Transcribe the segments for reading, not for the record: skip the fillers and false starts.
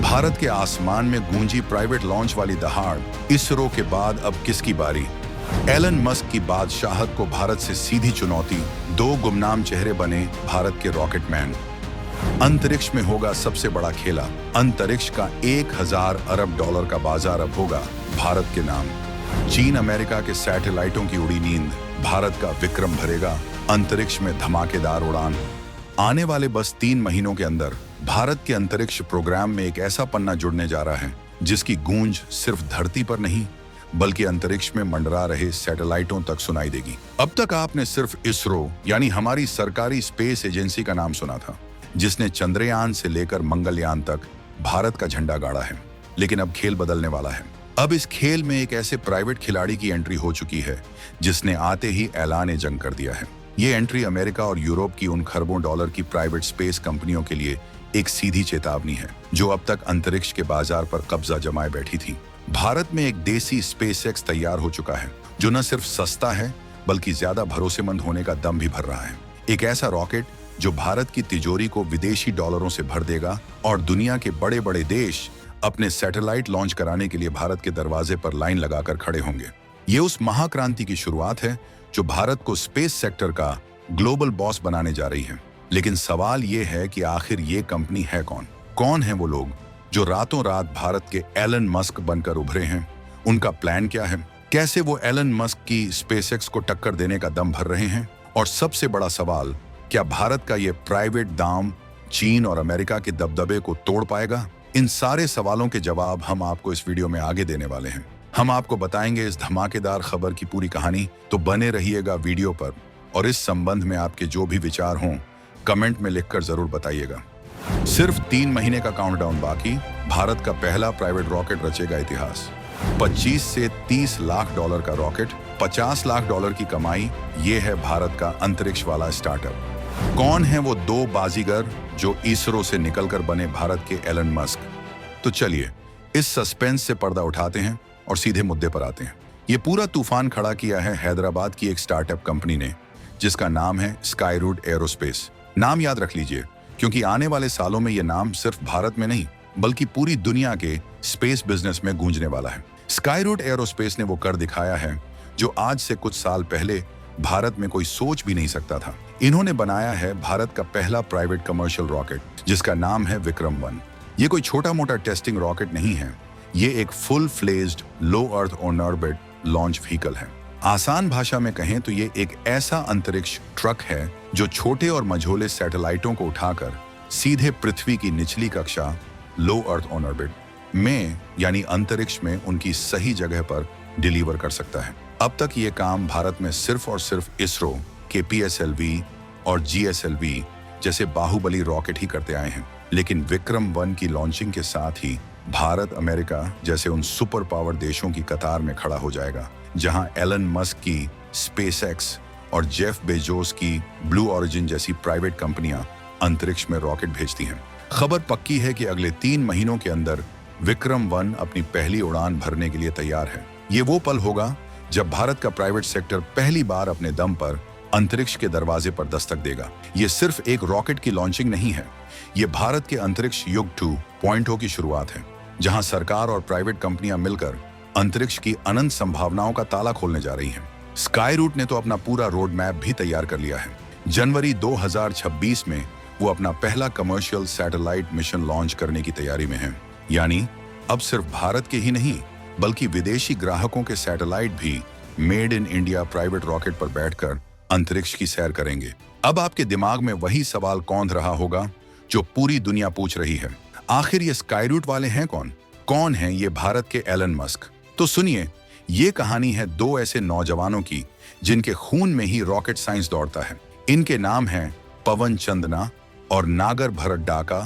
भारत के आसमान में गूंजी प्राइवेट लॉन्च वाली दहाड़। इसरो के बाद अब किसकी बारी? एलन मस्क की बादशाहत को भारत से सीधी चुनौती। दो गुमनाम चेहरे बने भारत के रॉकेटमैन। अंतरिक्ष में होगा सबसे बड़ा खेला। अंतरिक्ष का 1000 अरब डॉलर का बाजार अब होगा भारत के नाम। चीन अमेरिका के सैटेलाइटों की उड़ी नींद। भारत का विक्रम भरेगा अंतरिक्ष में धमाकेदार उड़ान। आने वाले बस 3 महीनों के अंदर भारत के अंतरिक्ष प्रोग्राम में एक ऐसा पन्ना जुड़ने जा रहा है जिसकी गूंज सिर्फ धरती पर नहीं बल्कि अंतरिक्ष में मंडरा रहे सैटेलाइटों तक सुनाई देगी। अब तक आपने सिर्फ इसरो यानी हमारी सरकारी स्पेस एजेंसी का नाम सुना था, जिसने चंद्रयान से लेकर मंगलयान तक भारत का झंडा गाड़ा है। लेकिन अब खेल बदलने वाला है। अब इस खेल में एक ऐसे प्राइवेट खिलाड़ी की एंट्री हो चुकी है जिसने आते ही ऐलान जंग कर दिया है। ये एंट्री अमेरिका और यूरोप की उन खरबों डॉलर की प्राइवेट स्पेस कंपनियों के लिए एक सीधी चेतावनी है जो अब तक अंतरिक्ष के बाजार पर कब्जा जमाए बैठी थी। भारत में एक देसी स्पेसएक्स तैयार हो चुका है जो न सिर्फ सस्ता है बल्कि ज्यादा भरोसेमंद होने का दम भी भर रहा है। एक ऐसा रॉकेट जो भारत की तिजोरी को विदेशी डॉलरों से भर देगा और दुनिया के बड़े बड़े देश अपने सैटेलाइट लॉन्च कराने के लिए भारत के दरवाजे पर लाइन लगाकर खड़े होंगे। ये उस महाक्रांति की शुरुआत है जो भारत को स्पेस सेक्टर का ग्लोबल बॉस बनाने जा रही है। लेकिन सवाल ये है कि आखिर ये कंपनी है कौन? कौन है वो लोग जो रातों रात भारत के एलन मस्क बनकर उभरे हैं? उनका प्लान क्या है? कैसे वो एलन मस्क की स्पेसएक्स को टक्कर देने का दम भर रहे हैं? और सबसे बड़ा सवाल, क्या भारत का ये प्राइवेट दाम चीन और अमेरिका के दबदबे को तोड़ पाएगा? इन सारे सवालों के जवाब हम आपको इस वीडियो में आगे देने वाले हैं। हम आपको बताएंगे इस धमाकेदार खबर की पूरी कहानी, तो बने रहिएगा वीडियो पर। और इस संबंध में आपके जो भी विचार हों कमेंट में लिखकर जरूर बताइएगा। सिर्फ 3 महीने का काउंटडाउन बाकी, भारत का पहला प्राइवेट रॉकेट रचेगा इतिहास। 25 से 30 लाख डॉलर का रॉकेट, 50 लाख डॉलर की कमाई, ये है भारत का अंतरिक्ष वाला स्टार्टअप। कौन है वो 2 बाजीगर जो इसरो से निकलकर बने भारत के एलन मस्क? तो चलिए इस सस्पेंस से पर्दा उठाते हैं और सीधे मुद्दे पर आते हैं। ये पूरा तूफान खड़ा किया है हैदराबाद की एक स्टार्टअप कंपनी ने जिसका नाम है स्काईरूट एरोस्पेस। नाम याद रख लीजिए क्योंकि आने वाले सालों में यह नाम सिर्फ भारत में नहीं बल्कि पूरी दुनिया के स्पेस बिजनेस में गूंजने वाला है। स्काईरूट एरोस्पेस ने वो कर दिखाया है जो आज से कुछ साल पहले भारत में कोई सोच भी नहीं सकता था। इन्होंने बनाया है भारत का पहला प्राइवेट कमर्शियल रॉकेट जिसका नाम है विक्रम 1। ये कोई छोटा मोटा टेस्टिंग रॉकेट नहीं है, ये एक full fledged low earth on orbit launch vehicle है। आसान भाषा में कहें तो ये एक ऐसा अंतरिक्ष ट्रक है जो छोटे और मझोले सैटेलाइटों को उठाकर सीधे पृथ्वी की निचली कक्षा लो अर्थ ऑन ऑर्बिट में यानी अंतरिक्ष में उनकी सही जगह पर डिलीवर कर सकता है। अब तक ये काम भारत में सिर्फ और सिर्फ इसरो, KPSLV और GSLV जैसे बाहुबली रॉकेट ही करते आए हैं। लेकिन विक्रम 1 की लॉन्चिंग के साथ ही भारत अमेरिका जैसे उन सुपर पावर देशों की कतार में खड़ा हो जाएगा जहां एलन मस्क की स्पेसएक्स और जेफ बेजोस की ब्लू ऑरिजिन जैसी प्राइवेट कंपनियां अंतरिक्ष में रॉकेट भेजती हैं। खबर पक्की है कि अगले 3 महीनों के अंदर विक्रम 1 अपनी पहली उड़ान भरने के लिए तैयार है। ये वो पल होगा जब भारत का प्राइवेट सेक्टर पहली बार अपने दम पर अंतरिक्ष के दरवाजे पर दस्तक देगा। ये सिर्फ एक रॉकेट की लॉन्चिंग नहीं है, ये भारत के अंतरिक्ष युग 2.0 की शुरुआत है जहां सरकार और प्राइवेट कंपनियां मिलकर अंतरिक्ष की अनंत संभावनाओं का ताला खोलने जा रही हैं। स्काईरूट ने तो अपना पूरा रोड मैप भी तैयार कर लिया है। जनवरी 2026 में वो अपना पहला कमर्शियल सैटेलाइट मिशन लॉन्च करने की तैयारी में है। यानी अब सिर्फ भारत के ही नहीं बल्कि विदेशी ग्राहकों के सैटेलाइट भी made in India private rocket पर बैठकर अंतरिक्ष की सैर करेंगे। अब आपके दिमाग में वही सवाल कौंध रहा होगा जो पूरी दुनिया पूछ रही है, आखिर ये स्काईरूट वाले हैं कौन? कौन है ये भारत के एलन मस्क? तो सुनिए, ये कहानी है 2 ऐसे नौजवानों की जिनके खून में ही रॉकेट साइंस दौड़ता है। इनके नाम हैं पवन चंदना और नागर भरत डाका।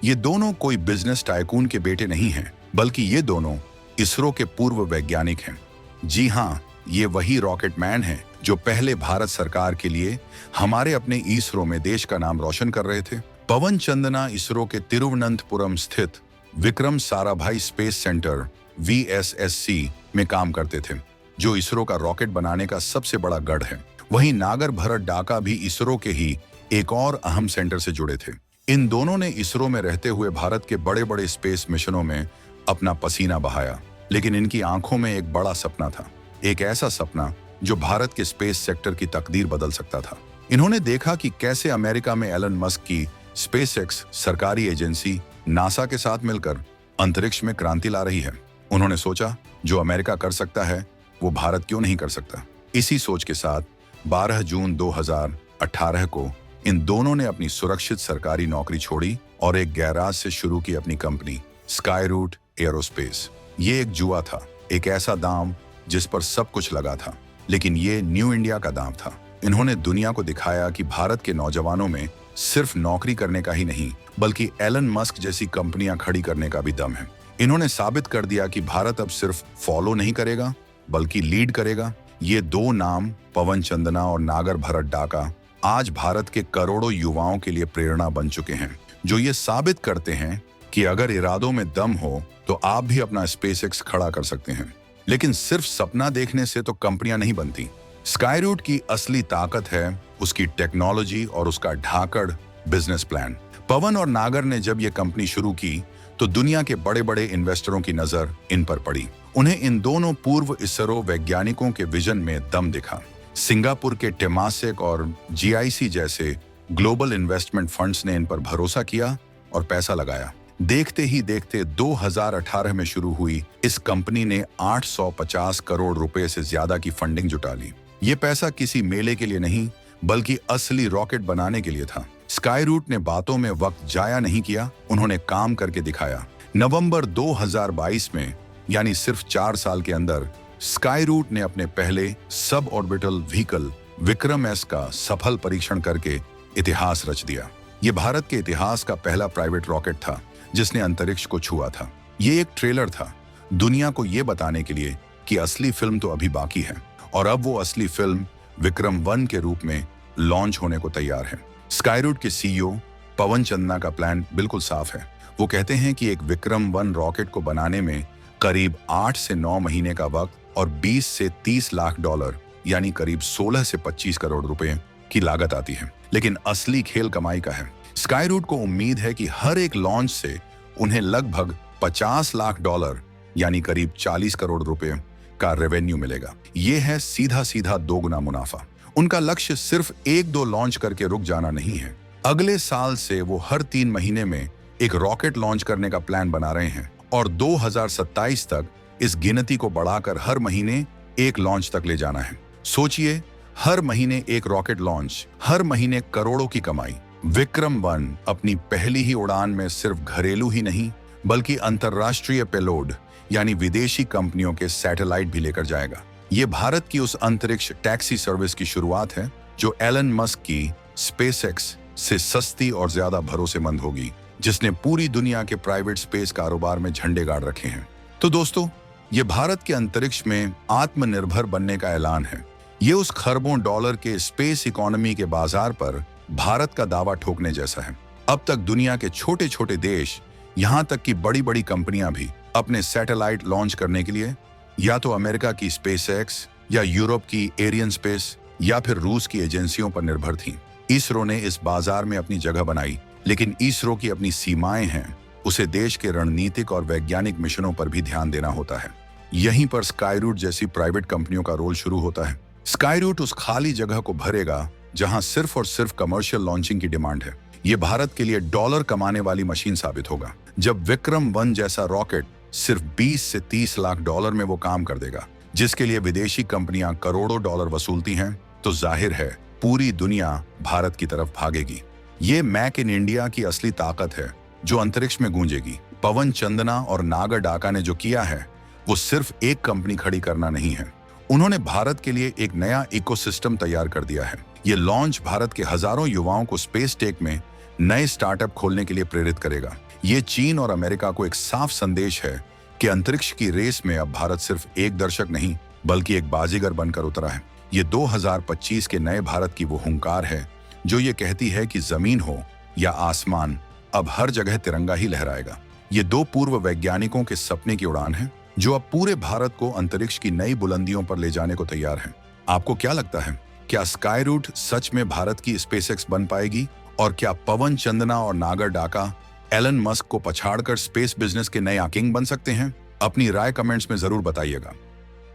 ये दोनों कोई बिजनेस टाइकून के बेटे नहीं हैं बल्कि ये दोनों इसरो के पूर्व वैज्ञानिक हैं। जी हाँ, ये वही रॉकेटमैन हैं जो पहले भारत सरकार के लिए हमारे अपने इसरो में देश का नाम रोशन कर रहे थे। पवन चंदना इसरो के तिरुवनंतपुरम स्थित Vikram Sarabhai space centre VSSC में काम करते थे, जो इसरो का रॉकेट बनाने का सबसे बड़ा गढ़ है। वहीं नागर भरत डाका भी इसरो के ही एक और अहम सेंटर से जुड़े थे। इन दोनों ने इसरो में रहते हुए भारत के बड़े बड़े स्पेस मिशनों में अपना पसीना बहाया, लेकिन इनकी आंखों में एक बड़ा सपना था, एक ऐसा सपना जो भारत के स्पेस सेक्टर की तकदीर बदल सकता था। इन्होंने देखा कि कैसे अमेरिका में एलन मस्क की स्पेसएक्स सरकारी एजेंसी नासा के साथ मिलकर अंतरिक्ष में क्रांति ला रही है। उन्होंने सोचा, जो अमेरिका कर सकता है वो भारत क्यों नहीं कर सकता। इसी सोच के साथ 12 जून 2018 को इन दोनों ने अपनी सुरक्षित सरकारी नौकरी छोड़ी और एक गैराज से शुरू की अपनी कंपनी स्काईरूट एरोस्पेस। ये एक जुआ था, एक ऐसा दांव जिस पर सब कुछ लगा था, लेकिन ये न्यू इंडिया का दांव था। इन्होंने दुनिया को दिखाया कि भारत के नौजवानों में सिर्फ नौकरी करने का ही नहीं, बल्कि एलन मस्क जैसी कंपनियां खड़ी करने का भी दम है। इन्होंने साबित कर दिया कि भारत अब सिर्फ फॉलो नहीं करेगा बल्कि लीड करेगा। ये दो नाम, पवन चंदना और नागर भरत डाका, आज भारत के करोड़ों युवाओं के लिए प्रेरणा बन चुके हैं, जो ये साबित करते हैं कि अगर इरादों में दम हो तो आप भी अपना स्पेसएक्स खड़ा कर सकते हैं। लेकिन सिर्फ सपना देखने से तो कंपनियां नहीं बनती। स्काईरूट की असली ताकत है उसकी टेक्नोलॉजी और उसका ढाकड़ बिजनेस प्लान। पवन और नागर ने जब ये कंपनी शुरू की तो दुनिया के बड़े बड़े इन्वेस्टरों की नजर इन पर पड़ी। उन्हें इन दोनों पूर्व इसरो वैज्ञानिकों के विजन में दम दिखा। सिंगापुर के टेमासेक और जीआईसी जैसे ग्लोबल इन्वेस्टमेंट फंड्स ने इन पर भरोसा किया और पैसा लगाया। देखते ही देखते 2018 में शुरू हुई इस कंपनी ने 850 करोड़ रुपए से ज्यादा की फंडिंग जुटा ली। ये पैसा किसी मेले के लिए नहीं बल्कि असली रॉकेट बनाने के लिए था। स्काईरूट ने बातों में वक्त जाया नहीं किया, उन्होंने काम करके दिखाया। नवंबर 2022 में, यानी सिर्फ 4 साल के अंदर, स्काईरूट ने अपने पहले sub orbital vehicle Vikram S का सफल परीक्षण करके इतिहास रच दिया। ये भारत के इतिहास का पहला प्राइवेट रॉकेट था जिसने अंतरिक्ष को छुआ था। ये एक ट्रेलर था दुनिया को ये बताने के लिए कि असली फिल्म तो अभी बाकी है, और अब वो असली फिल्म विक्रम 1 के रूप में लॉन्च होने को तैयार है। स्काईरूट के सीईओ पवन चंदना का प्लान बिल्कुल साफ है। वो कहते हैं कि एक विक्रम 1 रॉकेट को बनाने में करीब 8 से 9 महीने का वक्त और 20 से 30 लाख डॉलर, यानी करीब 16 से 25 करोड़ रुपए की लागत आती है। लेकिन असली खेल कमाई का है। स्काईरूट को उम्मीद है कि हर एक लॉन्च से उन्हें लगभग 50 लाख डॉलर, यानी करीब 40 करोड़ रुपए का रेवेन्यू मिलेगा। ये है सीधा सीधा दोगुना मुनाफा। उनका लक्ष्य सिर्फ 1-2 लॉन्च करके रुक जाना नहीं है। अगले साल से वो हर 3 महीने में एक रॉकेट लॉन्च करने का प्लान बना रहे हैं और 2027 तक इस गिनती को बढ़ाकर हर महीने एक लॉन्च तक ले जाना है। सोचिए, हर महीने एक रॉकेट लॉन्च, हर महीने करोड़ों की कमाई। विक्रम 1 अपनी पहली ही उड़ान में सिर्फ घरेलू ही नहीं बल्कि अंतर्राष्ट्रीय पेलोड, यानी विदेशी कंपनियों के सैटेलाइट भी लेकर जाएगा। ये भारत की उस अंतरिक्ष टैक्सी सर्विस की शुरुआत है जो एलन मस्क की स्पेसएक्स से सस्ती और ज्यादा भरोसेमंद होगी, जिसने पूरी दुनिया के प्राइवेट स्पेस कारोबार में झंडे गाड़ रखे हैं। तो दोस्तों, ये भारत के अंतरिक्ष में आत्मनिर्भर बनने का ऐलान है। ये उस खरबों डॉलर के स्पेस इकोनॉमी के बाजार पर भारत का दावा ठोकने जैसा है। अब तक दुनिया के छोटे छोटे देश, यहाँ तक कि बड़ी बड़ी कंपनियां भी अपने सैटेलाइट लॉन्च करने के लिए या तो अमेरिका की स्पेसएक्स या यूरोप की एरियन स्पेस या फिर रूस की एजेंसियों पर निर्भर थीं। इसरो ने इस बाजार में अपनी जगह बनाई, लेकिन इसरो की अपनी सीमाएं हैं। उसे देश के रणनीतिक और वैज्ञानिक मिशनों पर भी ध्यान देना होता है। यहीं पर स्काईरूट जैसी प्राइवेट कंपनियों का रोल शुरू होता है। स्काईरूट उस खाली जगह को भरेगा जहां सिर्फ और सिर्फ कमर्शियल लॉन्चिंग की डिमांड है। ये भारत के लिए डॉलर कमाने वाली मशीन साबित होगा। जब विक्रम 1 जैसा रॉकेट सिर्फ 20 से 30 लाख डॉलर में वो काम कर देगा, जिसके लिए विदेशी कंपनियां करोड़ों डॉलर वसूलती हैं, तो जाहिर है पूरी दुनिया भारत की तरफ भागेगी। ये मेक इन इंडिया की असली ताकत है जो अंतरिक्ष में गूंजेगी। पवन चंदना और नागर डाका ने जो किया है वो सिर्फ एक कंपनी खड़ी करना नहीं है, उन्होंने भारत के लिए एक नया इकोसिस्टम तैयार कर दिया है। ये लॉन्च भारत के हजारों युवाओं को स्पेस टेक में नए स्टार्टअप खोलने के लिए प्रेरित करेगा। ये चीन और अमेरिका को एक साफ संदेश है कि अंतरिक्ष की रेस में अब भारत सिर्फ एक दर्शक नहीं बल्कि एक बाजीगर बनकर उतरा है। ये 2025 के नए भारत की वो हुंकार है जो ये कहती है कि जमीन हो या आसमान, अब हर जगह तिरंगा ही लहराएगा। ये 2 पूर्व वैज्ञानिकों के सपने की उड़ान है जो अब पूरे भारत को अंतरिक्ष की नई बुलंदियों पर ले जाने को तैयार है। आपको क्या लगता है, क्या स्काईरूट सच में भारत की स्पेसएक्स बन पाएगी और क्या पवन चंदना और नागर डाका एलन मस्क को पछाड़कर स्पेस बिजनेस के नए किंग बन सकते हैं? अपनी राय कमेंट्स में जरूर बताइएगा।